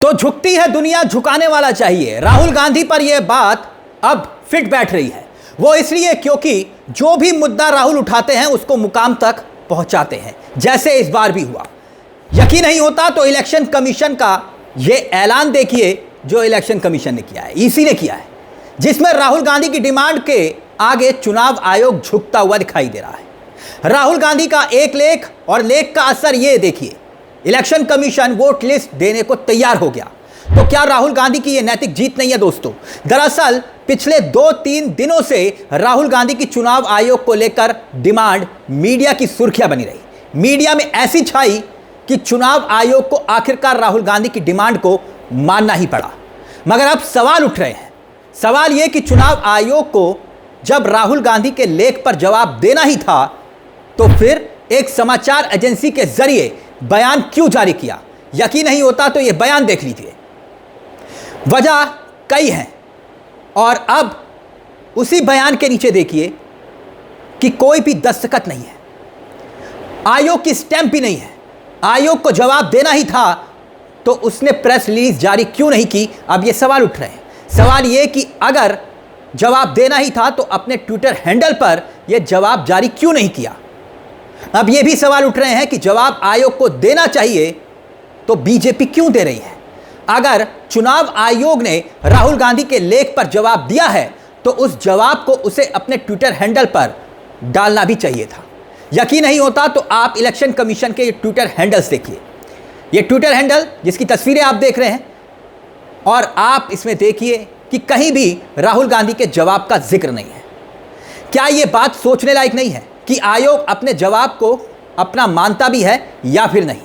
तो झुकती है दुनिया, झुकाने वाला चाहिए। राहुल गांधी पर यह बात अब फिट बैठ रही है। वो इसलिए क्योंकि जो भी मुद्दा राहुल उठाते हैं उसको मुकाम तक पहुंचाते हैं, जैसे इस बार भी हुआ। यकीन नहीं होता तो इलेक्शन कमीशन का यह ऐलान देखिए जो इलेक्शन कमीशन ने किया है, ईसी ने किया है, जिसमें राहुल गांधी की डिमांड के आगे चुनाव आयोग झुकता हुआ दिखाई दे रहा है। राहुल गांधी का एक लेख और लेख का असर यह देखिए। इलेक्शन कमीशन वोट लिस्ट देने को तैयार हो गया। तो क्या राहुल गांधी की यह नैतिक जीत नहीं है दोस्तों? दरअसल पिछले 2-3 दिनों से राहुल गांधी की चुनाव आयोग को लेकर डिमांड मीडिया की सुर्खियां बनी रही। मीडिया में ऐसी छाई कि चुनाव आयोग को आखिरकार राहुल गांधी की डिमांड को मानना ही पड़ा। मगर अब सवाल उठ रहे हैं। सवाल यह कि चुनाव आयोग को जब राहुल गांधी के लेख पर जवाब देना ही था तो फिर एक समाचार एजेंसी के जरिए बयान क्यों जारी किया? यकीन नहीं होता तो यह बयान देख लीजिए। वजह कई हैं और अब उसी बयान के नीचे देखिए कि कोई भी दस्तखत नहीं है, आयोग की स्टैंप भी नहीं है। आयोग को जवाब देना ही था तो उसने प्रेस रिलीज जारी क्यों नहीं की? अब यह सवाल उठ रहे हैं। सवाल यह कि अगर जवाब देना ही था तो अपने ट्विटर हैंडल पर यह जवाब जारी क्यों नहीं किया? अब यह भी सवाल उठ रहे हैं कि जवाब आयोग को देना चाहिए तो बीजेपी क्यों दे रही है? अगर चुनाव आयोग ने राहुल गांधी के लेख पर जवाब दिया है तो उस जवाब को उसे अपने ट्विटर हैंडल पर डालना भी चाहिए था। यकीन नहीं होता तो आप इलेक्शन कमीशन के ट्विटर हैंडल्स देखिए। ये ट्विटर हैंडल जिसकी तस्वीरें आप देख रहे हैं और आप इसमें देखिए कि कहीं भी राहुल गांधी के जवाब का जिक्र नहीं है। क्या यह बात सोचने लायक नहीं है कि आयोग अपने जवाब को अपना मानता भी है या फिर नहीं?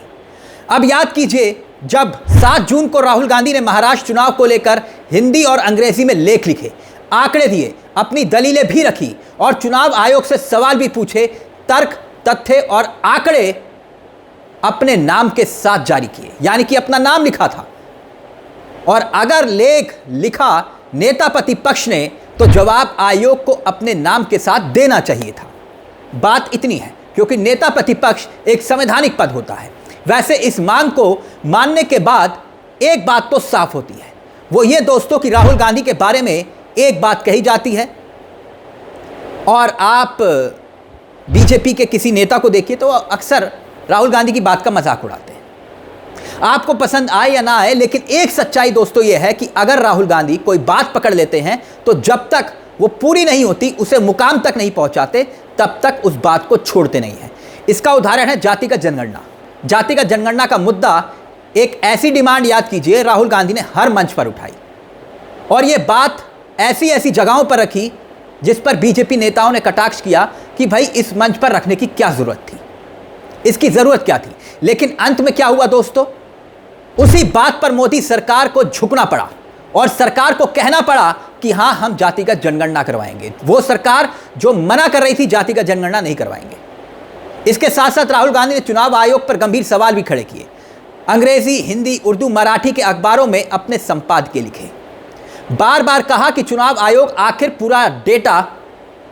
अब याद कीजिए जब 7 जून को राहुल गांधी ने महाराष्ट्र चुनाव को लेकर हिंदी और अंग्रेजी में लेख लिखे, आंकड़े दिए, अपनी दलीलें भी रखी और चुनाव आयोग से सवाल भी पूछे, तर्क, तथ्य और आंकड़े अपने नाम के साथ जारी किए, यानी कि अपना नाम लिखा था। और अगर लेख लिखा नेता प्रतिपक्ष ने तो जवाब आयोग को अपने नाम के साथ देना चाहिए था। बात इतनी है क्योंकि नेता प्रतिपक्ष एक संवैधानिक पद होता है। वैसे इस मांग को मानने के बाद एक बात तो साफ होती है, वो ये दोस्तों कि राहुल गांधी के बारे में एक बात कही जाती है और आप बीजेपी के किसी नेता को देखिए तो अक्सर राहुल गांधी की बात का मजाक उड़ाते हैं। आपको पसंद आए या ना आए, लेकिन एक सच्चाई दोस्तों ये है कि अगर राहुल गांधी कोई बात पकड़ लेते हैं तो जब तक वो पूरी नहीं होती, उसे मुकाम तक नहीं पहुंचाते, तब तक उस बात को छोड़ते नहीं हैं। इसका उदाहरण है जातिगत जनगणना। जातिगत जनगणना का मुद्दा एक ऐसी डिमांड याद कीजिए राहुल गांधी ने हर मंच पर उठाई और यह बात ऐसी ऐसी जगहों पर रखी जिस पर बीजेपी नेताओं ने कटाक्ष किया कि भाई इस मंच पर रखने की क्या जरूरत थी, इसकी जरूरत क्या थी। लेकिन अंत में क्या हुआ दोस्तों? उसी बात पर मोदी सरकार को झुकना पड़ा और सरकार को कहना पड़ा कि हां हम जातिगत जनगणना करवाएंगे। वो सरकार जो मना कर रही थी जातिगत जनगणना नहीं करवाएंगे। इसके साथ साथ राहुल गांधी ने चुनाव आयोग पर गंभीर सवाल भी खड़े किए। अंग्रेजी, हिंदी, उर्दू, मराठी के अखबारों में अपने संपादकीय लिखे। बार बार कहा कि चुनाव आयोग आखिर पूरा डेटा,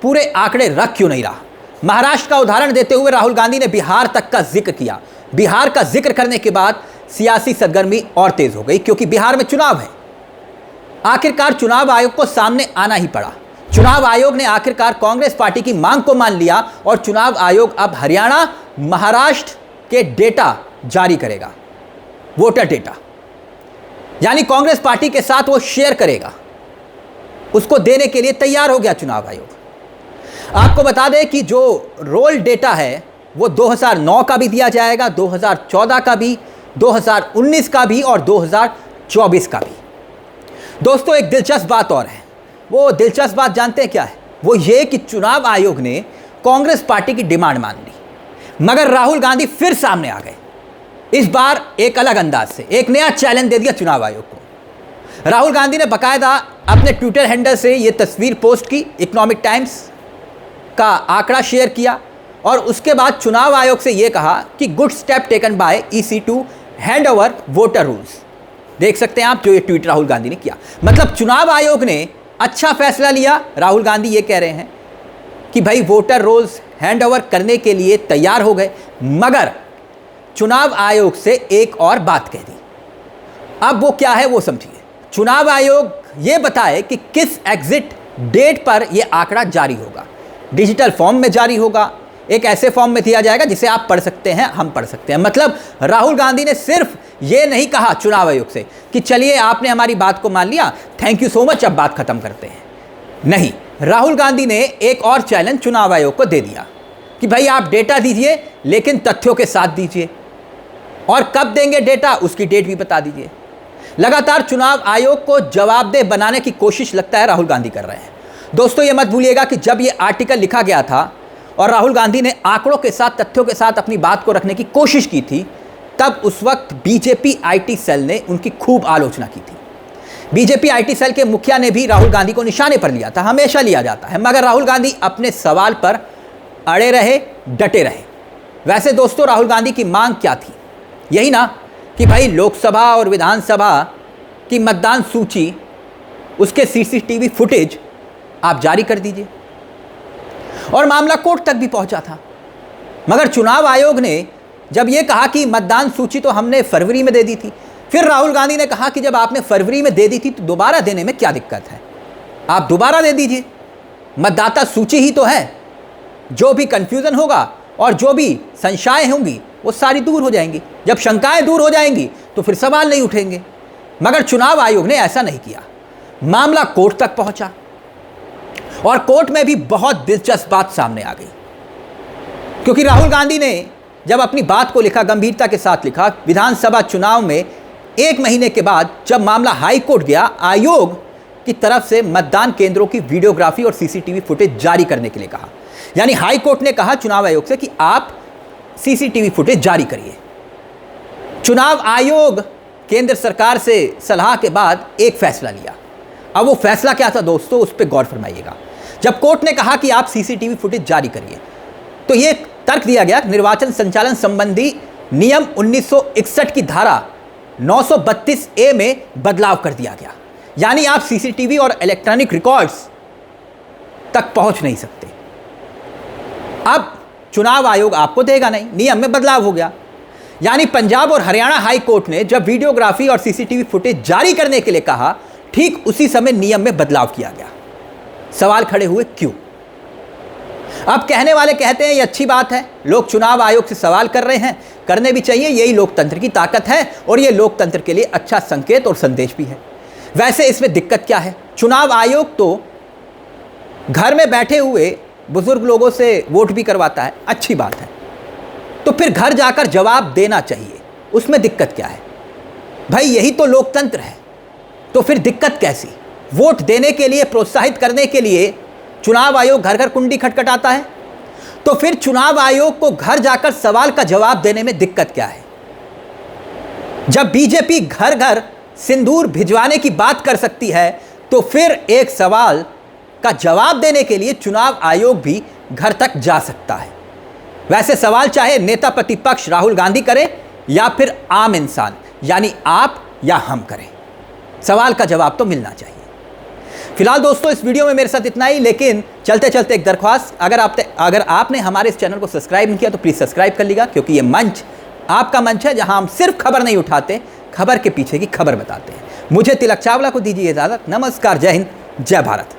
पूरे आंकड़े रख क्यों नहीं रहा। महाराष्ट्र का उदाहरण देते हुए राहुल गांधी ने बिहार तक का जिक्र किया। बिहार का जिक्र करने के बाद सियासी सरगर्मी और तेज हो गई क्योंकि बिहार में चुनाव है। आखिरकार चुनाव आयोग को सामने आना ही पड़ा। चुनाव आयोग ने आखिरकार कांग्रेस पार्टी की मांग को मान लिया और चुनाव आयोग अब हरियाणा, महाराष्ट्र के डेटा जारी करेगा, वोटर डेटा, यानी कांग्रेस पार्टी के साथ वो शेयर करेगा। उसको देने के लिए तैयार हो गया चुनाव आयोग। आपको बता दें कि जो रोल डेटा है वो 2009 का भी दिया जाएगा, 2014 का भी, 2019 का भी और 2024 का भी। दोस्तों एक दिलचस्प बात और है। वो दिलचस्प बात जानते हैं क्या है? वो ये कि चुनाव आयोग ने कांग्रेस पार्टी की डिमांड मान ली, मगर राहुल गांधी फिर सामने आ गए। इस बार एक अलग अंदाज से एक नया चैलेंज दे दिया चुनाव आयोग को। राहुल गांधी ने बाकायदा अपने ट्विटर हैंडल से ये तस्वीर पोस्ट की, इकोनॉमिक टाइम्स का आंकड़ा शेयर किया और उसके बाद चुनाव आयोग से यह कहा कि good step taken by EC to hand over voter rolls. देख सकते हैं आप जो ये ट्वीट राहुल गांधी ने किया। मतलब चुनाव आयोग ने अच्छा फैसला लिया। राहुल गांधी ये कह रहे हैं कि भाई वोटर रोल्स हैंड ओवर करने के लिए तैयार हो गए, मगर चुनाव आयोग से एक और बात कह दी। अब वो क्या है वो समझिए। चुनाव आयोग ये बताए कि किस एग्जिट डेट पर यह आंकड़ा जारी होगा। डिजिटल फॉर्म में जारी होगा, एक ऐसे फॉर्म में दिया जाएगा जिसे आप पढ़ सकते हैं, हम पढ़ सकते हैं। मतलब राहुल गांधी ने सिर्फ ये नहीं कहा चुनाव आयोग से कि चलिए आपने हमारी बात को मान लिया, थैंक यू सो मच, अब बात खत्म करते हैं। नहीं, राहुल गांधी ने एक और चैलेंज चुनाव आयोग को दे दिया कि भाई आप डेटा दीजिए लेकिन तथ्यों के साथ दीजिए, और कब देंगे डेटा उसकी डेट भी बता दीजिए। लगातार चुनाव आयोग को जवाबदेह बनाने की कोशिश लगता है राहुल गांधी कर रहे हैं। दोस्तों ये मत भूलिएगा कि जब ये आर्टिकल लिखा गया था और राहुल गांधी ने आंकड़ों के साथ, तथ्यों के साथ अपनी बात को रखने की कोशिश की थी, तब उस वक्त बीजेपी आईटी सेल ने उनकी खूब आलोचना की थी। बीजेपी आईटी सेल के मुखिया ने भी राहुल गांधी को निशाने पर लिया था, हमेशा लिया जाता है, मगर राहुल गांधी अपने सवाल पर अड़े रहे, डटे रहे। वैसे दोस्तों राहुल गांधी की मांग क्या थी? यही ना कि भाई लोकसभा और विधानसभा की मतदान सूची, उसके सीसीटीवी फुटेज आप जारी कर दीजिए, और मामला कोर्ट तक भी पहुंचा था। मगर चुनाव आयोग ने जब यह कहा कि मतदान सूची तो हमने फरवरी में दे दी थी, फिर राहुल गांधी ने कहा कि जब आपने फरवरी में दे दी थी तो दोबारा देने में क्या दिक्कत है, आप दोबारा दे दीजिए, मतदाता सूची ही तो है। जो भी कंफ्यूजन होगा और जो भी संशय होंगी वो सारी दूर हो जाएंगी। जब शंकाएं दूर हो जाएंगी तो फिर सवाल नहीं उठेंगे। मगर चुनाव आयोग ने ऐसा नहीं किया, मामला कोर्ट तक पहुंचा, और कोर्ट में भी बहुत दिलचस्प बात सामने आ गई। क्योंकि राहुल गांधी ने जब अपनी बात को लिखा, गंभीरता के साथ लिखा, विधानसभा चुनाव में 1 महीने के बाद जब मामला हाई कोर्ट गया, आयोग की तरफ से मतदान केंद्रों की वीडियोग्राफी और सीसीटीवी फुटेज जारी करने के लिए कहा। यानी हाई कोर्ट ने कहा चुनाव आयोग से कि आप सीसीटीवी फुटेज जारी करिए। चुनाव आयोग केंद्र सरकार से सलाह के बाद एक फैसला लिया। अब वो फैसला क्या था दोस्तों, उस पर गौर फरमाइएगा। जब कोर्ट ने कहा कि आप सीसीटीवी फुटेज जारी करिए, तो ये तर्क दिया गया निर्वाचन संचालन संबंधी नियम 1961 की धारा 932A में बदलाव कर दिया गया। यानी आप सीसीटीवी और इलेक्ट्रॉनिक रिकॉर्ड्स तक पहुंच नहीं सकते। अब चुनाव आयोग आपको देगा नहीं, नियम में बदलाव हो गया। यानी पंजाब और हरियाणा हाई कोर्ट ने जब वीडियोग्राफी और सीसीटीवी फुटेज जारी करने के लिए कहा, ठीक उसी समय नियम में बदलाव किया गया। सवाल खड़े हुए क्यों? अब कहने वाले कहते हैं ये अच्छी बात है, लोग चुनाव आयोग से सवाल कर रहे हैं, करने भी चाहिए, यही लोकतंत्र की ताकत है और ये लोकतंत्र के लिए अच्छा संकेत और संदेश भी है। वैसे इसमें दिक्कत क्या है? चुनाव आयोग तो घर में बैठे हुए बुजुर्ग लोगों से वोट भी करवाता है, अच्छी बात है, तो फिर घर जाकर जवाब देना चाहिए, उसमें दिक्कत क्या है? भाई यही तो लोकतंत्र है, तो फिर दिक्कत कैसी? वोट देने के लिए, प्रोत्साहित करने के लिए चुनाव आयोग घर घर कुंडी खटखटाता है, तो फिर चुनाव आयोग को घर जाकर सवाल का जवाब देने में दिक्कत क्या है? जब बीजेपी घर घर सिंदूर भिजवाने की बात कर सकती है, तो फिर एक सवाल का जवाब देने के लिए चुनाव आयोग भी घर तक जा सकता है। वैसे सवाल चाहे नेता प्रतिपक्ष राहुल गांधी करें या फिर आम इंसान यानी आप या हम करें, सवाल का जवाब तो मिलना चाहिए। फिलहाल दोस्तों इस वीडियो में मेरे साथ इतना ही, लेकिन चलते चलते एक दरख्वास्त, अगर आपने हमारे इस चैनल को सब्सक्राइब नहीं किया तो प्लीज़ सब्सक्राइब कर लीजिएगा, क्योंकि ये मंच आपका मंच है जहां हम सिर्फ खबर नहीं उठाते, खबर के पीछे की खबर बताते हैं। मुझे तिलक चावला को दीजिए इजाज़त। नमस्कार, जय हिंद, जय भारत।